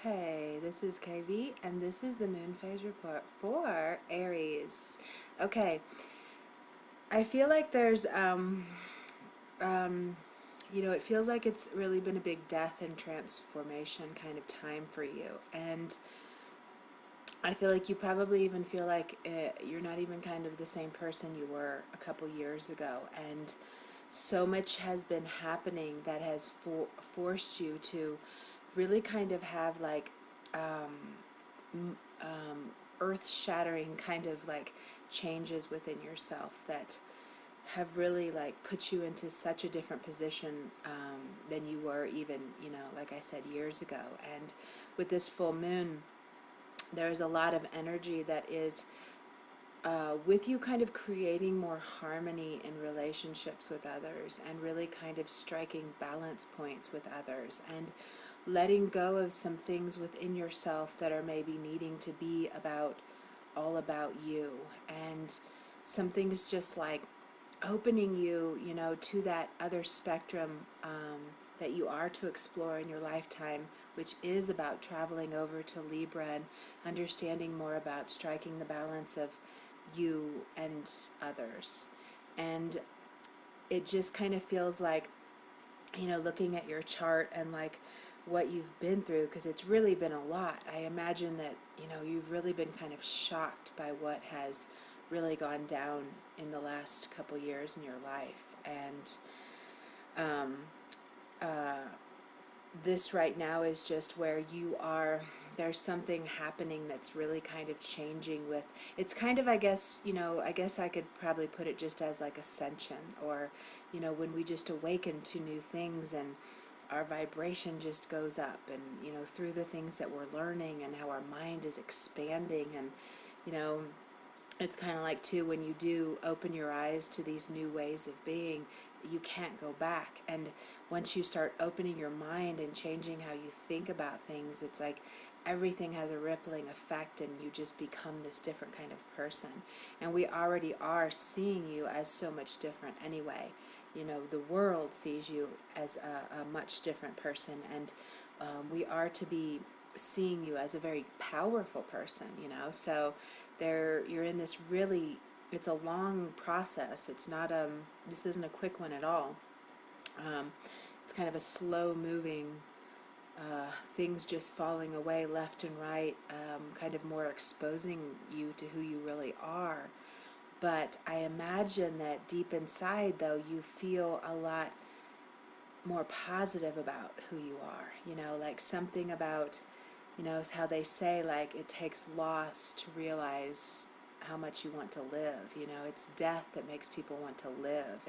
Hey, this is KV, and this is the moon phase report for Aries. Okay, I feel like there's, it feels like it's really been a big death and transformation kind of time for you. And I feel like you probably even feel like you're not even kind of the same person you were a couple years ago. And so much has been happening that has forced you to really kind of have like earth-shattering kind of like changes within yourself that have really like put you into such a different position than you were even, like I said, years ago. And with this full moon, there's a lot of energy that is with you kind of creating more harmony in relationships with others and really kind of striking balance points with others and letting go of some things within yourself that are maybe needing to be all about you, and some things just like opening you, to that other spectrum that you are to explore in your lifetime, which is about traveling over to Libra and understanding more about striking the balance of you and others. And it just kind of feels like, looking at your chart and like what you've been through, because it's really been a lot. I imagine that, you've really been kind of shocked by what has really gone down in the last couple years in your life. And um, uh, this right now is just where you are. There's something happening that's really kind of changing with, it's kind of, I guess I could probably put it just as like ascension, or, when we just awaken to new things and our vibration just goes up, and, through the things that we're learning and how our mind is expanding. And, you know, it's kind of like too, when you do open your eyes to these new ways of being, you can't go back. And once you start opening your mind and changing how you think about things, it's like everything has a rippling effect, and you just become this different kind of person. And we already are seeing you as so much different anyway. The world sees you as a much different person, and we are to be seeing you as a very powerful person, so you're in this really, it's a long process. It's not this isn't a quick one at all. It's kind of a slow moving things just falling away left and right, kind of more exposing you to who you really are. But I imagine that deep inside, though, you feel a lot more positive about who you are. Like something about, it's how they say, like, it takes loss to realize how much you want to live. It's death that makes people want to live.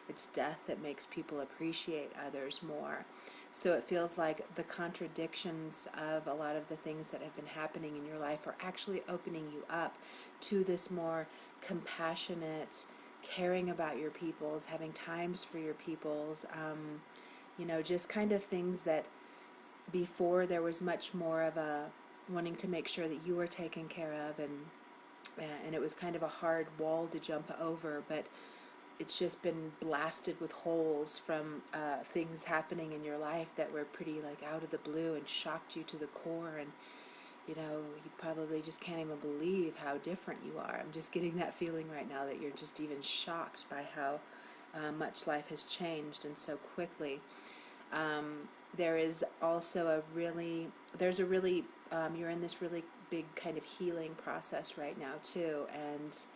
It's death that makes people appreciate others more. So it feels like the contradictions of a lot of the things that have been happening in your life are actually opening you up to this more compassionate, caring about your peoples, having times for your peoples, just kind of things that before there was much more of a wanting to make sure that you were taken care of, and it was kind of a hard wall to jump over, but it's just been blasted with holes from things happening in your life that were pretty like out of the blue and shocked you to the core. And you probably just can't even believe how different you are. I'm just getting that feeling right now that you're just even shocked by how much life has changed and so quickly. There is also you're in this really big kind of healing process right now too, and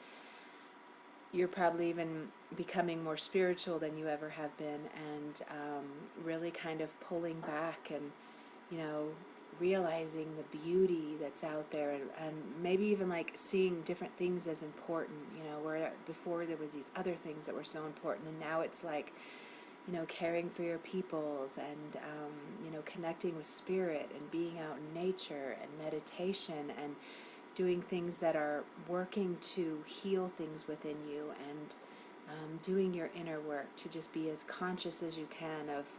you're probably even becoming more spiritual than you ever have been, and really kind of pulling back and, realizing the beauty that's out there, and maybe even like seeing different things as important, where before there was these other things that were so important, and now it's like, caring for your peoples, and, connecting with spirit and being out in nature and meditation and doing things that are working to heal things within you, and doing your inner work to just be as conscious as you can of,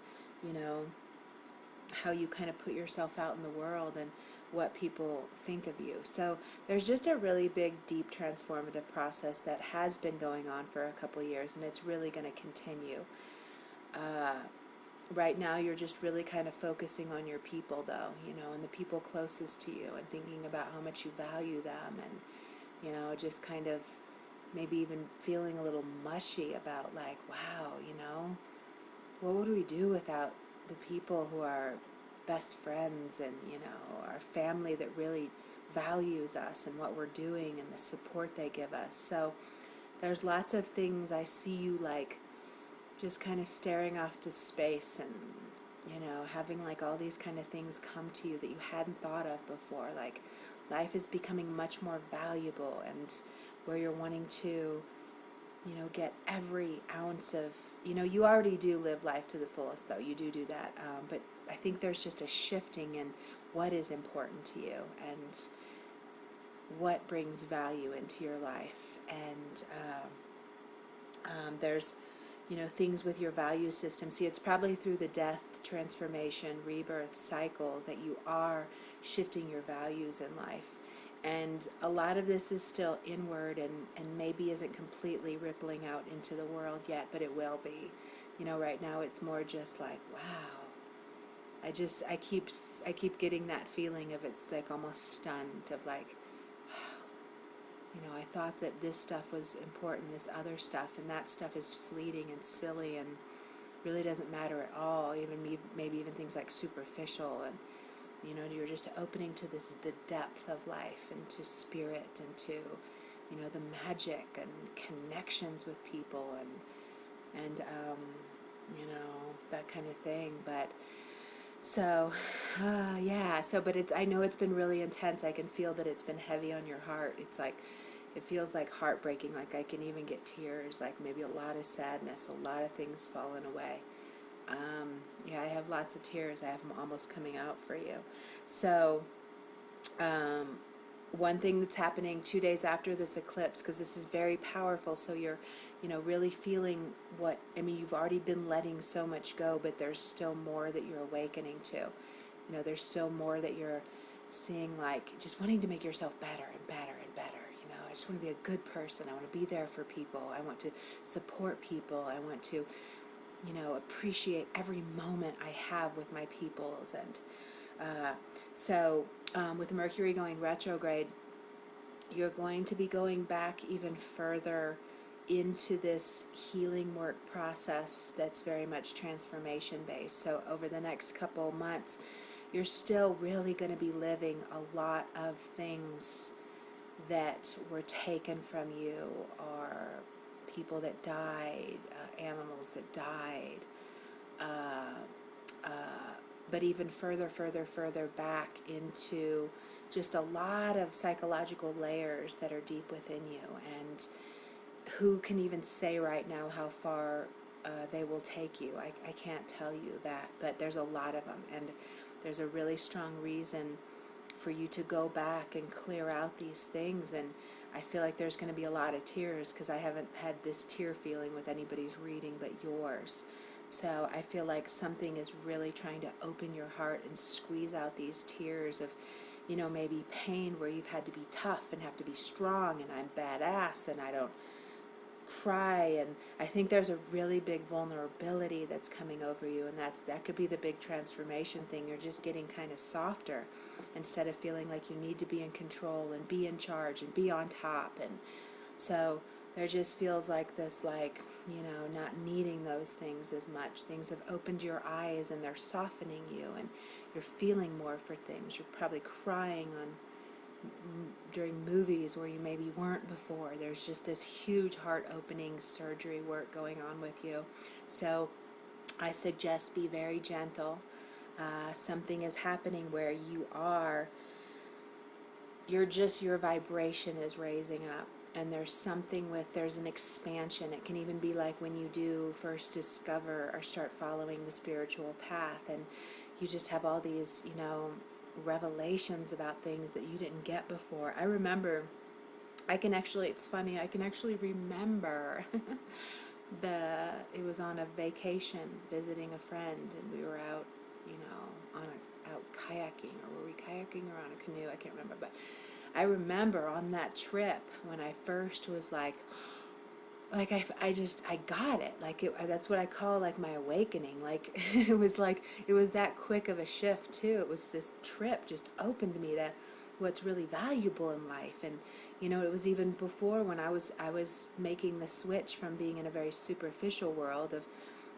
how you kind of put yourself out in the world and what people think of you. So there's just a really big, deep, transformative process that has been going on for a couple years, and it's really going to continue. right now you're just really kind of focusing on your people, though, you know, and the people closest to you, and thinking about how much you value them, and, you know, just kind of maybe even feeling a little mushy about, like, wow, you know, what would we do without the people who are best friends, and, you know, our family that really values us and what we're doing and the support they give us. So there's lots of things I see you, like, just kind of staring off to space, and, you know, having like all these kind of things come to you that you hadn't thought of before. Like, life is becoming much more valuable, and where you're wanting to, you know, get every ounce of, you know, you already do live life to the fullest, though. You do that. But I think there's just a shifting in what is important to you and what brings value into your life. And there's, you know, things with your value system. See, it's probably through the death, transformation, rebirth cycle that you are shifting your values in life. And a lot of this is still inward, and maybe isn't completely rippling out into the world yet, but it will be. You know, right now it's more just like, wow. I keep getting that feeling of, it's like almost stunned, of like, you know, I thought that this stuff was important, this other stuff, and that stuff is fleeting and silly and really doesn't matter at all. Even maybe even things like superficial, and, you know, you're just opening to this, the depth of life, and to spirit, and to, you know, the magic and connections with people, and you know, that kind of thing. But so, yeah. So, but I know it's been really intense. I can feel that it's been heavy on your heart. It's like, it feels like heartbreaking. Like, I can even get tears. Like, maybe a lot of sadness, a lot of things falling away. Yeah, I have lots of tears. I have them almost coming out for you. So, um, one thing that's happening 2 days after this eclipse, because this is very powerful, so you're, you know, really feeling what, I mean, you've already been letting so much go, but there's still more that you're awakening to. You know, there's still more that you're seeing, like, just wanting to make yourself better and better and better. You know, I just want to be a good person. I want to be there for people. I want to support people. I want to, you know, appreciate every moment I have with my peoples. And with Mercury going retrograde, you're going to be going back even further into this healing work process that's very much transformation based. So over the next couple months, you're still really going to be living a lot of things that were taken from you, or people that died, animals that died, uh, uh, but even further back into just a lot of psychological layers that are deep within you. And who can even say right now how far they will take you? I can't tell you that, but there's a lot of them, and there's a really strong reason for you to go back and clear out these things. And I feel like there's going to be a lot of tears, because I haven't had this tear feeling with anybody's reading but yours. So I feel like something is really trying to open your heart and squeeze out these tears of, you know, maybe pain where you've had to be tough and have to be strong, and I'm badass and I don't cry. And I think there's a really big vulnerability that's coming over you, and that could be the big transformation thing. You're just getting kind of softer, instead of feeling like you need to be in control and be in charge and be on top. And so there just feels like this, like, you know, not needing those things as much. Things have opened your eyes, and they're softening you, and you're feeling more for things. You're probably crying on during movies where you maybe weren't before. There's just this huge heart-opening surgery work going on with you. So I suggest be very gentle. Something is happening where your vibration is raising up, and there's an expansion. It can even be like when you do first discover or start following the spiritual path, and you just have all these, you know, revelations about things that you didn't get before. I remember, it's funny, I can actually remember it was on a vacation visiting a friend, and we were out, you know, out kayaking, or were we kayaking or on a canoe? I can't remember, but I remember on that trip when I first was like, like I got it. Like that's what I call like my awakening. Like it was that quick of a shift too. It was this trip just opened me to what's really valuable in life. And you know, it was even before when I was making the switch from being in a very superficial world of,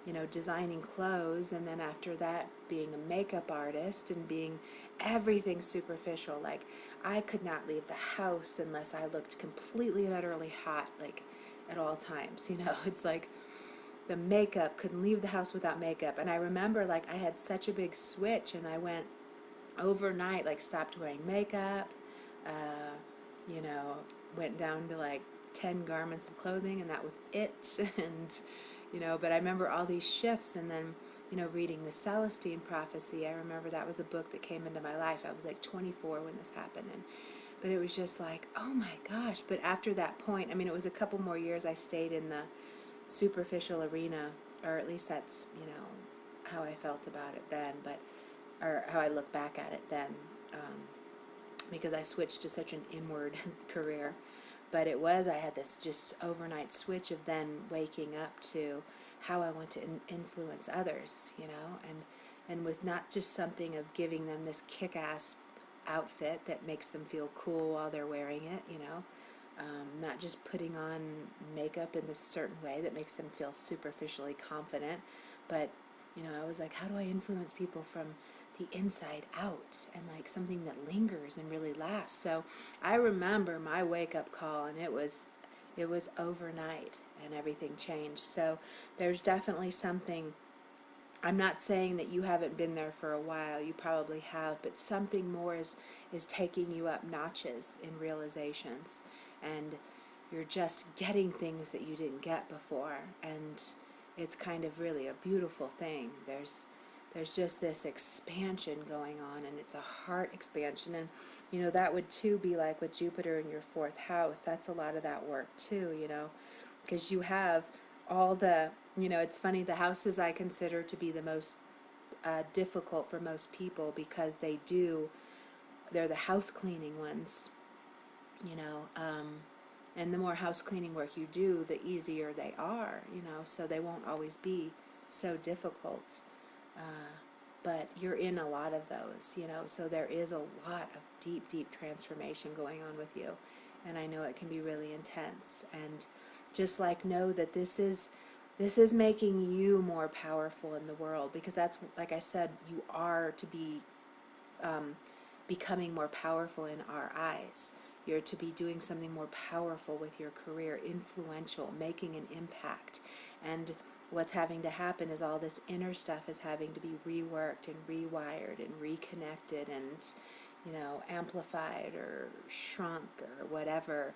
you know, designing clothes, and then after that being a makeup artist and being everything superficial. Like I could not leave the house unless I looked completely and utterly hot, like at all times. You know, it's like the makeup, couldn't leave the house without makeup. And I remember like I had such a big switch, and I went overnight, like stopped wearing makeup, uh, you know, went down to like 10 garments of clothing, and that was it. And, you know, but I remember all these shifts, and then, you know, reading the Celestine Prophecy. I remember that was a book that came into my life. I was like 24 when this happened, and but it was just like, oh my gosh. But after that point, I mean, it was a couple more years I stayed in the superficial arena, or at least that's, you know, how I felt about it then, but or how I look back at it then, because I switched to such an inward career. But it was, I had this just overnight switch of then waking up to how I want to influence others, you know, and with not just something of giving them this kick-ass outfit that makes them feel cool while they're wearing it, you know, not just putting on makeup in this certain way that makes them feel superficially confident, but, you know, I was like, how do I influence people from the inside out, and like something that lingers and really lasts? So I remember my wake-up call, and it was overnight, and everything changed. So there's definitely something. I'm not saying that you haven't been there for a while. You probably have, but something more is taking you up notches in realizations, and you're just getting things that you didn't get before, and it's kind of really a beautiful thing. There's just this expansion going on, and it's a heart expansion. And you know, that would too be like with Jupiter in your fourth house. That's a lot of that work too, you know, because you have all the, you know, it's funny, the houses I consider to be the most difficult for most people, because they're the house cleaning ones, you know, and the more house cleaning work you do, the easier they are, you know, so they won't always be so difficult. But you're in a lot of those, you know, so there is a lot of deep, deep transformation going on with you. And I know it can be really intense. And just like know that this is making you more powerful in the world, because that's, like I said, you are to be becoming more powerful in our eyes. You're to be doing something more powerful with your career, influential, making an impact. And what's having to happen is all this inner stuff is having to be reworked and rewired and reconnected and, you know, amplified or shrunk or whatever,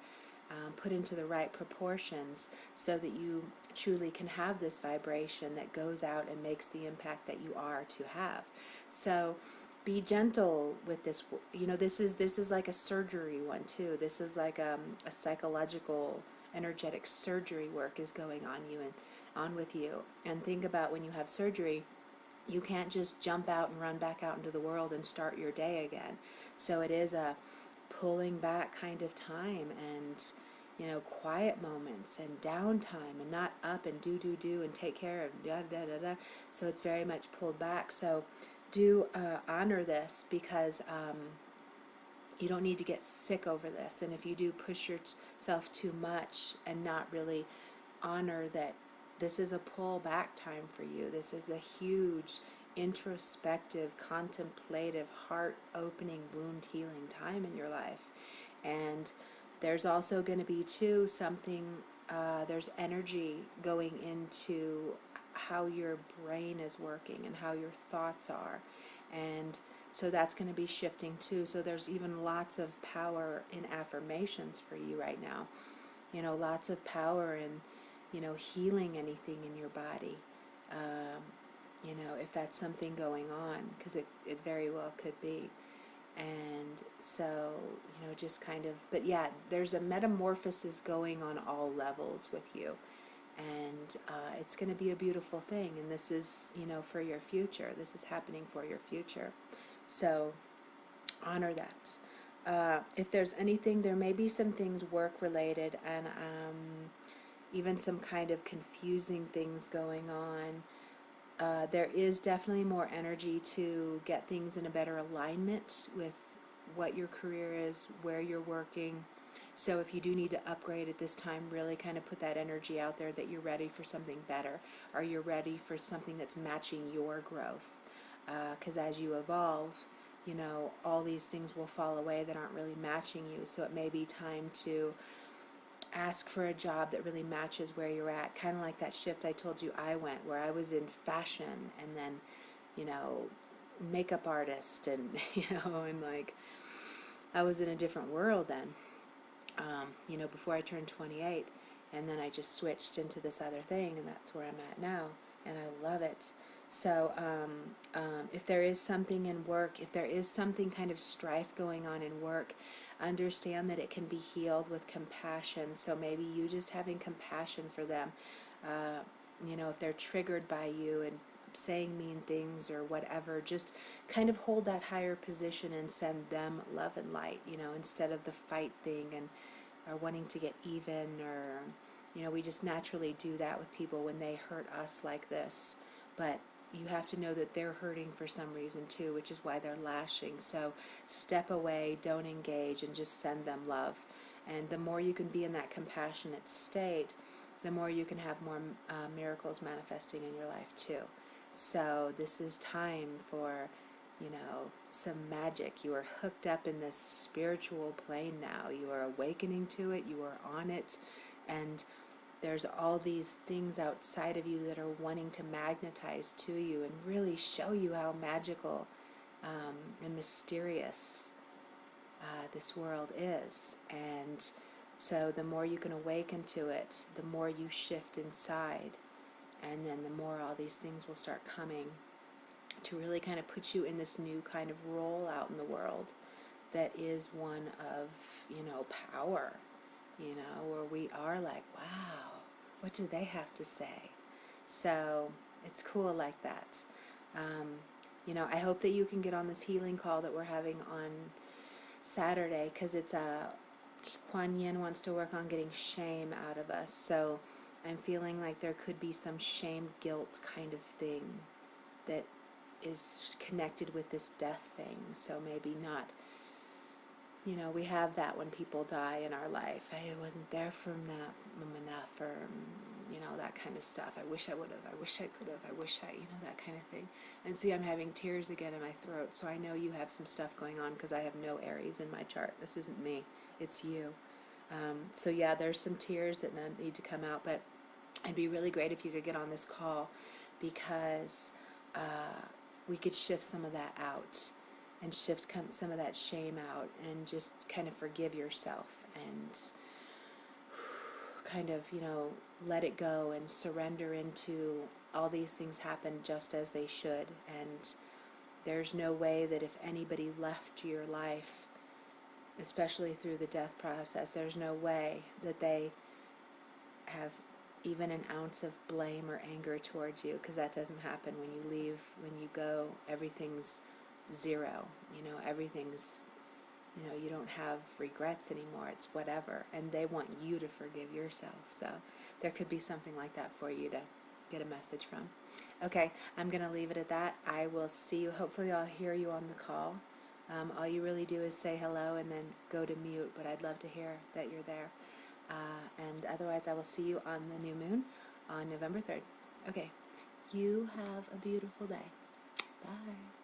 put into the right proportions, so that you truly can have this vibration that goes out and makes the impact that you are to have. So be gentle with this. You know, this is like a surgery one too. This is like a psychological, energetic surgery work is going on you and on with you. And think about when you have surgery, you can't just jump out and run back out into the world and start your day again. So it is a pulling back kind of time, and, you know, quiet moments and downtime, and not up and do and take care of da da da da. So it's very much pulled back. So do honor this, because you don't need to get sick over this. And if you do push yourself too much and not really honor that this is a pull back time for you, this is a huge introspective, contemplative, heart opening, wound healing time in your life. And there's also going to be too something, there's energy going into how your brain is working and how your thoughts are, and so that's going to be shifting too. So there's even lots of power in affirmations for you right now, you know, lots of power in, you know, healing anything in your body, you know, if that's something going on, because it very well could be. And so, you know, just kind of, but yeah, there's a metamorphosis going on all levels with you, and it's going to be a beautiful thing. And this is, you know, for your future. This is happening for your future. So honor that. If there's anything, there may be some things work related, and even some kind of confusing things going on. There is definitely more energy to get things in a better alignment with what your career is, where you're working. So if you do need to upgrade at this time, really kind of put that energy out there that you're ready for something better, or you're ready for something that's matching your growth. Because as you evolve, you know, all these things will fall away that aren't really matching you. So it may be time to ask for a job that really matches where you're at. Kind of like that shift I told you I went, where I was in fashion and then, you know, makeup artist and, you know, and like I was in a different world then, you know, before I turned 28. And then I just switched into this other thing, and that's where I'm at now, and I love it. So if there is something in work, if there is something kind of strife going on in work, understand that it can be healed with compassion. So maybe you just having compassion for them, you know, if they're triggered by you and saying mean things or whatever, just kind of hold that higher position and send them love and light, you know, instead of the fight thing and or wanting to get even, or, you know, we just naturally do that with people when they hurt us like this. But you have to know that they're hurting for some reason too, which is why they're lashing. So step away, don't engage, and just send them love. And the more you can be in that compassionate state, the more you can have more miracles manifesting in your life too. So this is time for, you know, some magic. You are hooked up in this spiritual plane now. You are awakening to it. You are on it. And there's all these things outside of you that are wanting to magnetize to you and really show you how magical and mysterious this world is. And so the more you can awaken to it, the more you shift inside, and then the more all these things will start coming to really kind of put you in this new kind of role out in the world that is one of, you know, power, you know, where we are like, wow, what do they have to say? So it's cool like that. You know, I hope that you can get on this healing call that we're having on Saturday, because it's Kuan Yin wants to work on getting shame out of us. So I'm feeling like there could be some shame, guilt kind of thing that is connected with this death thing. So maybe not, you know, we have that when people die in our life. I wasn't there for them enough, or, you know, that kind of stuff. I wish I would have, I wish I could have, I wish I, you know, that kind of thing. And see, I'm having tears again in my throat, so I know you have some stuff going on because I have no Aries in my chart. This isn't me, it's you. So yeah, there's some tears that need to come out, but it'd be really great if you could get on this call, because we could shift some of that out and shift some of that shame out and just kind of forgive yourself and kind of, you know, let it go and surrender into all these things happen just as they should. And there's no way that if anybody left your life, especially through the death process, there's no way that they have even an ounce of blame or anger towards you, because that doesn't happen when you leave. When you go, everything's zero, you know, everything's, you know, you don't have regrets anymore, it's whatever, and they want you to forgive yourself. So there could be something like that for you to get a message from. Okay, I'm going to leave it at that. I will see you, hopefully I'll hear you on the call. All you really do is say hello and then go to mute, but I'd love to hear that you're there. And otherwise I will see you on the new moon on November 3rd. Okay, you have a beautiful day. Bye.